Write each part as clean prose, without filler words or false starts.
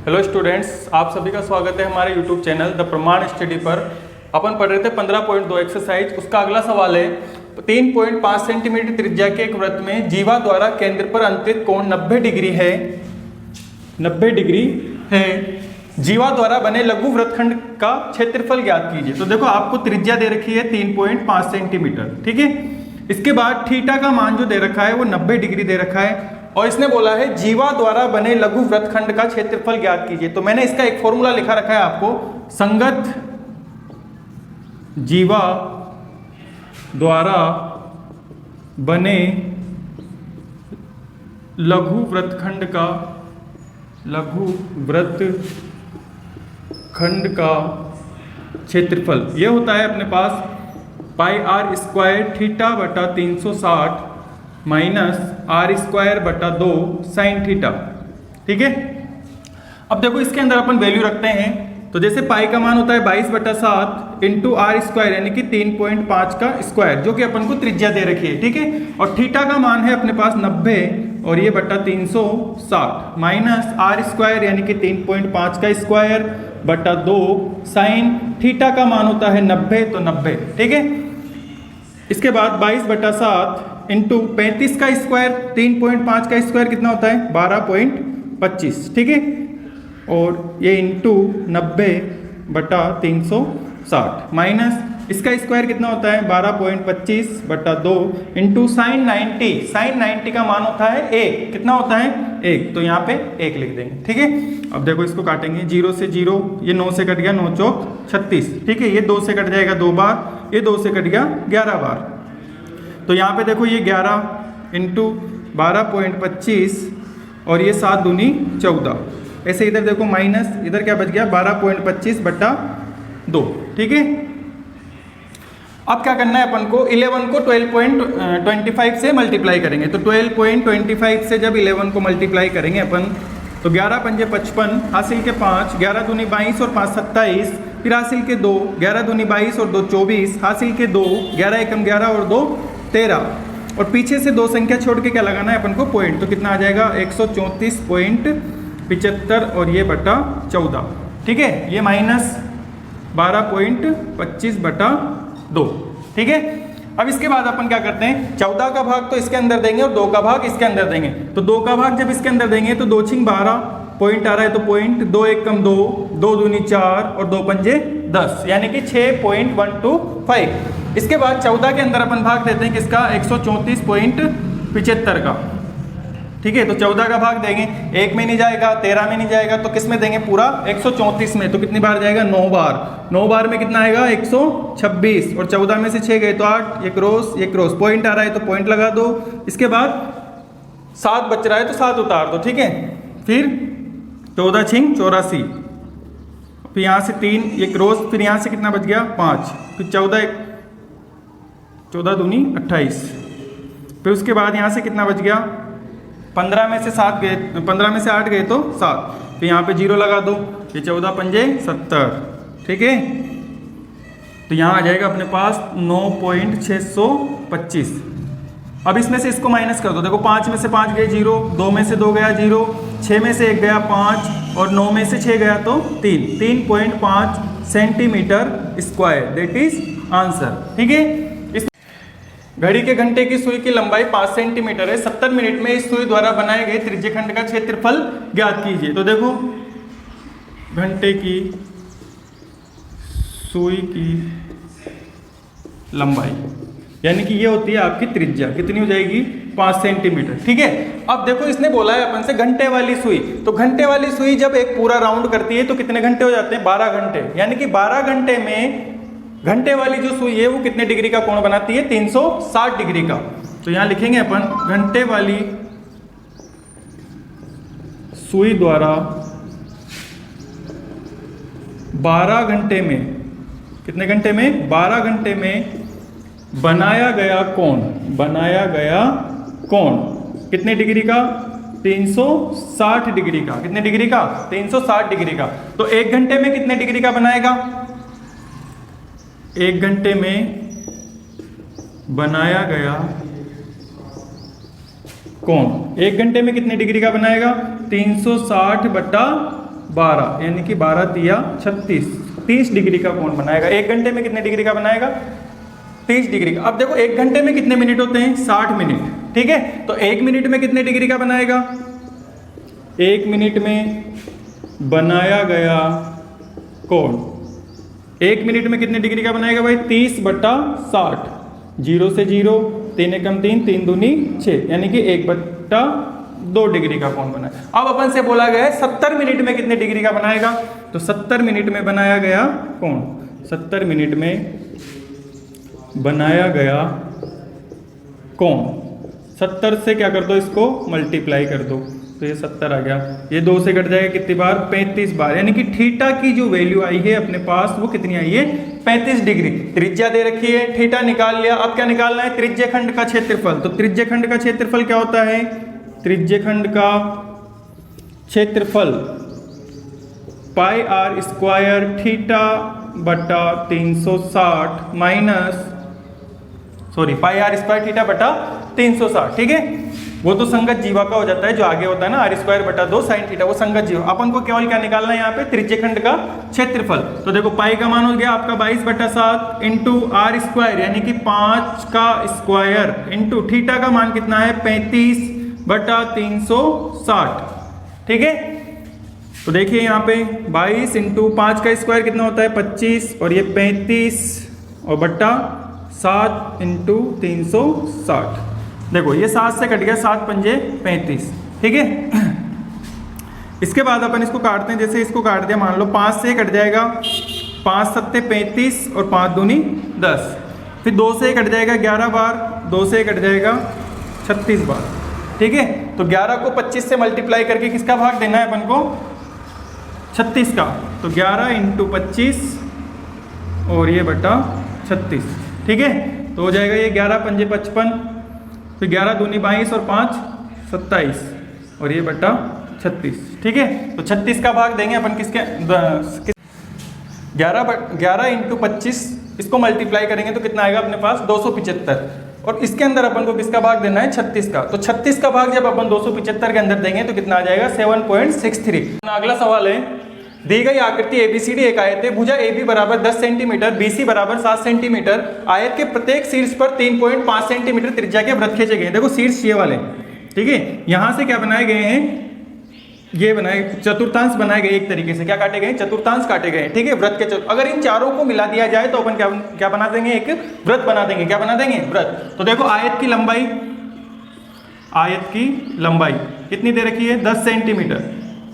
Hello students, आप सभी का स्वागत है हमारे यूट्यूब चैनल द प्रमाण स्टडी पर। अपन पढ़ रहे थे 15.2 एक्सरसाइज। उसका अगला सवाल है 3.5 सेंटीमीटर त्रिज्या के एक वृत्त में जीवा द्वारा केंद्र पर अंतरित कोण 90 डिग्री है। 90 डिग्री है। जीवा द्वारा बने लघु वृत्तखंड का क्षेत्रफल ज्ञात कीजिए। तो देखो आपको त्रिज्या दे रखी है 3.5 सेंटीमीटर, ठीक है। इसके बाद थीटा का मान जो दे रखा है वो 90 डिग्री दे रखा है और इसने बोला है जीवा द्वारा बने लघु वृत्तखंड का क्षेत्रफल ज्ञात कीजिए। तो मैंने इसका एक फॉर्मूला लिखा रखा है आपको, संगत जीवा द्वारा बने लघु वृत्तखंड का क्षेत्रफल ये होता है अपने पास पाई आर स्क्वायर थीटा बटा 360 माइनस आर स्क्वायर बटा 2 साइन थीटा, ठीक है। अब देखो इसके अंदर अपन वैल्यू रखते हैं। तो जैसे पाई का मान होता है 22/7 इंटू आर स्क्वायर यानी कि 3.5 का स्क्वायर, जो कि अपन को त्रिज्या दे रखी है, ठीक है। और थीटा का मान है अपने पास 90 और ये बटा 360 माइनस आर स्क्वायर यानी कि 3.5 का स्क्वायर बटा 2 साइन थीटा का मान होता है 90, तो 90, ठीक है। इसके बाद 22/7 इंटू 35 का स्क्वायर, 3.5 का स्क्वायर कितना होता है 12.25, ठीक है। और ये इंटू 90/360 माइनस इसका स्क्वायर कितना होता है 12.25/2 इंटू साइन 90। साइन 90 का मान होता है 1, कितना होता है 1, तो यहाँ पे 1 लिख देंगे, ठीक है। अब देखो इसको काटेंगे, 0 से 0, ये 9 से कट गया, 9 चौक 36, ठीक है। ये 2 से कट जाएगा 2 बार, ये 2 से कट गया 11 बार। तो यहाँ पे देखो ये 11 इंटू 12.25 और ये 7 दूनी 14। ऐसे इधर देखो माइनस, इधर क्या बच गया 12.25/2, ठीक है। अब क्या करना है अपन को, 11 को 12.25 से मल्टीप्लाई करेंगे। तो 12.25 से जब 11 को मल्टीप्लाई करेंगे अपन, तो 11 पंजे 55, हासिल के 5, 11 दूनी 22 और 5 27, फिर हासिल के 2, 11 दूनी 22 और 2 24, हासिल के 2, 11 एकम 11 और 2 13, और पीछे से 2 संख्या छोड़ के क्या लगाना है अपन को पॉइंट। तो कितना आ जाएगा 134.75 और ये बटा 14, ठीक है। ये माइनस 12.25/2, ठीक है। अब इसके बाद अपन क्या करते हैं, 14 का भाग तो इसके अंदर देंगे और 2 का भाग इसके अंदर देंगे। तो 2 का भाग जब इसके अंदर देंगे तो 2 छिंग 12, पॉइंट आ रहा है तो पॉइंट, 2 एकम 2, 2 दूनी 4 और 2 पंजे 10, यानी कि 6.125। इसके बाद 14 के अंदर अपन भाग देते हैं किसका 134.75 का, ठीक है। तो 14 का भाग देंगे, 1 में नहीं जाएगा, 13 में नहीं जाएगा, तो किस में देंगे पूरा 134 में। तो कितनी बार जाएगा 9 बार। 9 बार में कितना आएगा 126 और 14 में से 6 गए तो 8, ये क्रॉस पॉइंट आ रहा है तो पॉइंट लगा दो। इसके बाद 7 बच रहा है तो 7 उतार दो, ठीक है। फिर 14 छिंग 84, फिर यहाँ से 3 ये क्रॉस, फिर यहाँ से कितना बच गया 5, फिर 14 दूनी 28, फिर उसके बाद यहाँ से कितना बच गया 15 में से 7 गए, 15 में से 8 गए तो 7, फिर यहाँ पे 0 लगा दो, ये 14 पंजे 70, ठीक है। तो यहाँ आ जाएगा अपने पास 9.625। अब इसमें से इसको माइनस कर दो, देखो 5 में से 5 गए 0, 2 में से 2 गया 0, 6 में से 1 गया 5 और 9 में से 6 गया तो 3.5 centimetre square, that is answer, ठीक है। इस घड़ी के घंटे की सुई की लंबाई 5 सेंटीमीटर है। 70 मिनट में इस सुई द्वारा बनाए गए त्रिज्यखंड का क्षेत्रफल ज्ञात कीजिए। तो देखो घंटे की सुई की लंबाई यानी कि ये होती है आपकी त्रिज्या, कितनी हो जाएगी 5 सेंटीमीटर, ठीक है। अब देखो इसने बोला है अपन से घंटे वाली सुई, तो घंटे वाली सुई जब एक पूरा राउंड करती है तो कितने घंटे हो जाते हैं 12 घंटे, यानी कि 12 घंटे में घंटे वाली जो सुई है वो कितने डिग्री का कोण बनाती है 360 डिग्री का। तो यहां लिखेंगे अपन घंटे वाली सुई द्वारा 12 घंटे में, कितने घंटे में 12 घंटे में बनाया गया कोण कितने डिग्री का 360 डिग्री का। कितने डिग्री का 360 डिग्री का। तो 1 घंटे में कितने डिग्री का बनाएगा, 1 घंटे में बनाया गया कोण 1 घंटे में कितने डिग्री का बनाएगा 360 बटा 12 यानी कि 12 तिया 36, 30 डिग्री का कोण बनाएगा। 1 घंटे में कितने डिग्री का बनाएगा? 30 डिग्री का। अब देखो 1 घंटे में कितने मिनट होते हैं? 60 मिनट, ठीक है। तो 1 मिनट में कितने डिग्री का बनाएगा? 1 मिनट में बनाया गया कोण 1 मिनट में कितने डिग्री का बनाएगा भाई? 30/60, 0 से 0, 3 एकम 3, 3 दूनी 6, यानी कि 1/2 डिग्री का कोण बना। अब अपन से बोला गया है 70 मिनट में कितने डिग्री का बनाएगा? तो 70 मिनट में बनाया गया कोण, 70 मिनट में बनाया गया कोण, 70 से क्या कर दो? इसको मल्टीप्लाई कर दो, तो ये 70 आ गया। ये 2 से कट जाएगा कितनी बार? 35 बार, यानी कि थीटा की जो वैल्यू आई है अपने पास वो कितनी आई है? 35 डिग्री। त्रिज्या दे रखी है, थीटा निकाल लिया। अब क्या निकालना है? त्रिज्यखंड का क्षेत्रफल। तो त्रिज्यखंड का क्षेत्रफल क्या होता है? त्रिज्यखंड का क्षेत्रफल पाई आर स्क्वायर थीटा बटा 360 minus pi R square theta बटा 360, ठीक है। वो तो संगत जीवा का हो जाता है, जो आगे होता है ना आर स्क्वायर बटा 2 साइन थीटा, वो संगत जीवा। अपन को केवल क्या निकालना है यहाँ पे? त्रिज्यखंड का क्षेत्रफल। तो देखो पाई का मान हो गया आपका 22/7 इंटू आर स्क्वायर यानी कि 5 का स्क्वायर इंटू थीटा का मान कितना है? 35/360, ठीक है। तो देखिए यहाँ पे 22 इंटू 5 का स्क्वायर कितना होता है? 25, और ये 35 और बट्टा 7 इंटू 360। देखो ये 7 से कट गया, 7 पंजे 35, ठीक है। इसके बाद अपन इसको काटते हैं। जैसे इसको काट दिया, मान लो 5 से कट जाएगा, 5 सत्ते 35 और 5 दूनी 10। फिर 2 से कट जाएगा 11 बार, 2 से कट जाएगा 36 बार, ठीक है। तो 11 को 25 से मल्टीप्लाई करके किसका भाग देना है अपन को? 36 का। तो 11 इंटू 25 और ये बटा 36, ठीक है। तो हो जाएगा ये 11 पंजे 55, फिर 11 दूनी 22 और 5 27 और ये बटा 36, ठीक है। तो 36 का भाग देंगे अपन किसके? 11 इंटू 25, इसको मल्टीप्लाई करेंगे तो कितना आएगा अपने पास? 275। और इसके अंदर अपन को किसका भाग देना है? 36 का। तो 36 का भाग जब अपन 275 के अंदर देंगे तो कितना आ जाएगा? 7.63। अगला सवाल है, दी गई आकृति एबीसीडी एक आयत है। भुजा AB बराबर 10 सेंटीमीटर, BC बराबर 7 सेंटीमीटर। आयत के प्रत्येक शीर्ष पर 3.5 सेंटीमीटर त्रिज्या के वृत्त खींचे गए। देखो शीर्ष ये वाले, ठीक है। यहां से क्या बनाए गए हैं? ये बनाए चतुर्थांश बनाए गए, एक तरीके से क्या काटे गए? चतुर्थांश काटे गए, ठीक है। वृत्त के अगर इन चारों को मिला दिया जाए तो अपन क्या बना देंगे? एक वृत्त बना देंगे। क्या बना देंगे? वृत्त। तो देखो आयत की लंबाई कितनी दे रखी है? 10 सेंटीमीटर।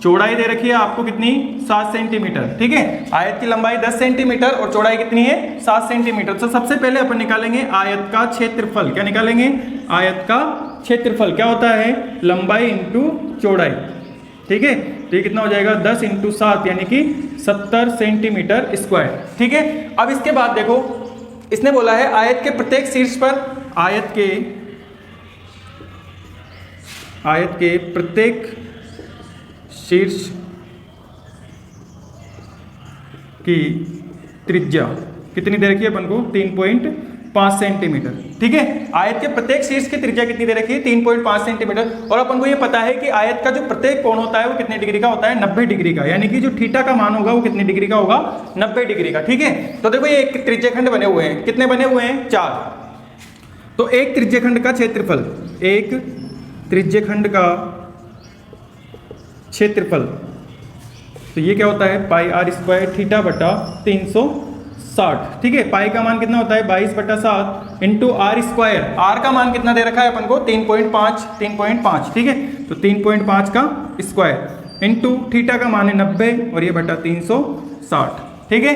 चौड़ाई दे रखी है आपको कितनी? 7 सेंटीमीटर, ठीक है। आयत की लंबाई 10 सेंटीमीटर और चौड़ाई कितनी है? 7 सेंटीमीटर। तो सबसे पहले अपन निकालेंगे आयत का क्षेत्रफल। क्या निकालेंगे? आयत का क्षेत्रफल क्या होता है? लंबाई इंटू चौड़ाई, ठीक है। तो ये कितना हो जाएगा? 10 इंटू 7 यानी कि 70 सेंटीमीटर स्क्वायर, ठीक है। अब इसके बाद देखो, इसने बोला है आयत के प्रत्येक शीर्ष पर आयत के प्रत्येक शीर्ष की त्रिज्या कितनी दे रखी है अपन को? 3.5 सेंटीमीटर, ठीक है। आयत के प्रत्येक शीर्ष की त्रिज्या कितनी दे रखी है? 3.5 सेंटीमीटर। और अपन को ये पता है कि आयत का जो प्रत्येक कोण होता है वो कितने डिग्री का होता है? 90 डिग्री का। यानी कि जो थीटा का मान होगा वो कितने डिग्री का होगा? 90 डिग्री का, ठीक है। तो देखो ये एक त्रिज्यखंड बने हुए हैं। कितने बने हुए हैं? 4। तो एक त्रिज्यखंड का क्षेत्रफल, एक त्रिज्यखंड का क्षेत्रफल, तो ये क्या होता है? पाई आर स्क्वायर थीटा बटा 360, ठीक है। पाई का मान कितना होता है? 22/7 इंटू आर स्क्वायर। आर का मान कितना दे रखा है अपन को? 3.5, ठीक है। तो 3.5 का स्क्वायर इंटू थीटा का मान है 90 और ये बटा 360, ठीक है।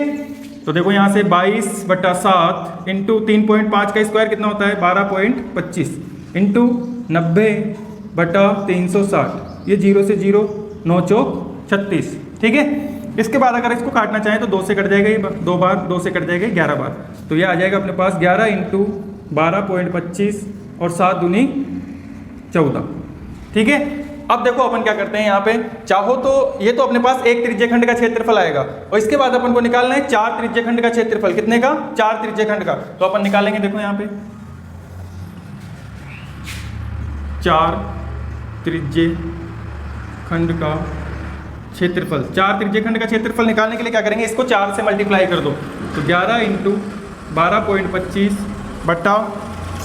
तो देखो यहाँ से 22/7 इंटू 3.5 का स्क्वायर कितना होता है? 12.25 इंटू 90/360, ये 0 से 0, 9 चौक 36, ठीक है। इसके बाद अगर इसको काटना चाहें तो 2 से कट जाएगा, ये 2 बार, 2 से कट जाएगा 11 बार। तो ये आ जाएगा अपने पास 11 इंटू 12.25 और 7 दूनी 14, ठीक है। अब देखो अपन क्या करते हैं यहाँ पे, चाहो तो ये तो अपने पास एक त्रिज्यखंड का क्षेत्रफल आएगा और इसके बाद अपन को निकालना है 4 त्रिज्यखंड का क्षेत्रफल। कितने का? 4 त्रिज्यखंड का। तो अपन निकालेंगे, देखो यहाँ पे 4 त्रिज्यखंड का क्षेत्रफल। 4 त्रिज्यखंड का क्षेत्रफल निकालने के लिए क्या करेंगे, इसको 4 से मल्टीप्लाई कर दो, तो 11 × 12.25 बट्टा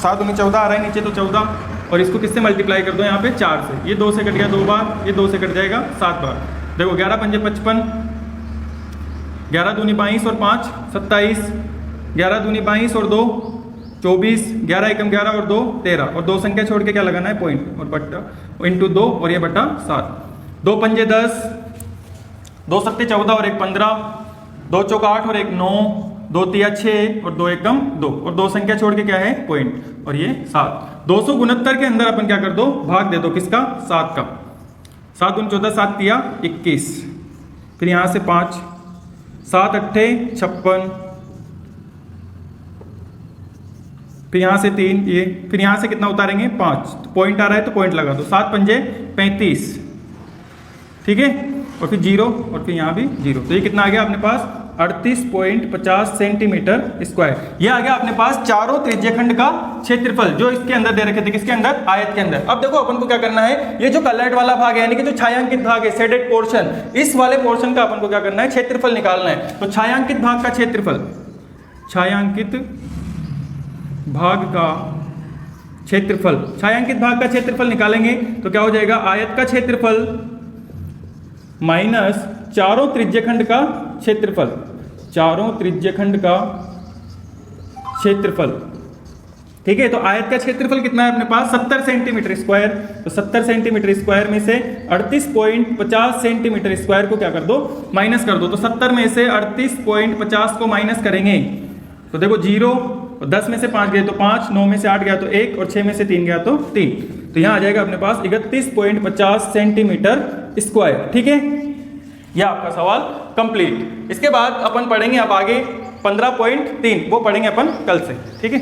7 × 14 आ रहा है नीचे, तो 14, और इसको किससे मल्टीप्लाई कर दो यहाँ पे 4 से। ये 2 से कट गया 2 बार, ये 2 से कट जाएगा 7 बार। देखो 11 × 5 = 55, 11 दूनी 22 और 5 27, 11 दूनी 22 और 2 24, 11 एकम 11 और 2 13, और 2 संख्या छोड़ के क्या लगाना है पॉइंट, और बट्टा इंटू 2, और ये बट्टा 7। 2 पंजे 10, 2 सत्ते 14 और 1 15, 2 चौक 8 और 1 9, 2 तिया 6 और 2 एकम 2, और 2 संख्या छोड़ के क्या है पॉइंट, और ये 7। 269 के अंदर अपन क्या कर दो, भाग दे दो किसका, 7 का। 7 × 14 7 तिया 21, फिर यहाँ से 5, 7 अट्ठे 56, फिर यहाँ से 3, ये फिर यहाँ से कितना उतारेंगे 5, तो पॉइंट आ रहा है तो पॉइंट लगा दो। 7 पंजे 35, ठीक है, और फिर 0, और फिर यहाँ भी 0, तो ये कितना आ गया अपने पास 38.50 सेंटीमीटर स्क्वायर। ये आ गया अपने पास चारों त्रिज्यखंड का क्षेत्रफल, जो इसके अंदर दे रखे थे, किसके अंदर, आयत के अंदर। अब देखो अपन को क्या करना है, ये जो कलर्ड वाला भाग है यानी कि जो छायांकित भाग है, शेडेड पोर्शन, इस वाले पोर्शन का अपन को क्या करना है, क्षेत्रफल निकालना है। तो छायांकित भाग का क्षेत्रफल, छायांकित भाग का क्षेत्रफल, छायांकित भाग का क्षेत्रफल निकालेंगे तो क्या हो जाएगा, आयत का क्षेत्रफल माइनस चारों त्रिज्यखंड का क्षेत्रफल, चारों त्रिज्यखंड का क्षेत्रफल, ठीक है। तो आयत का क्षेत्रफल कितना है अपने पास 70 सेंटीमीटर स्क्वायर, तो 70 सेंटीमीटर स्क्वायर में से 38.50 सेंटीमीटर स्क्वायर को क्या कर दो, माइनस कर दो। तो 70 में से 38.50 को माइनस करेंगे तो देखो 0, 10 में से 5 गए तो 5, 9 में से 8 गया तो 1, और 6 में से 3 गया तो 3, तो यहाँ आ जाएगा अपने पास 31.50 सेंटीमीटर स्क्वायर, ठीक है। यह आपका सवाल कंप्लीट। इसके बाद अपन पढ़ेंगे अब आगे 15.3, वो पढ़ेंगे अपन कल से, ठीक है।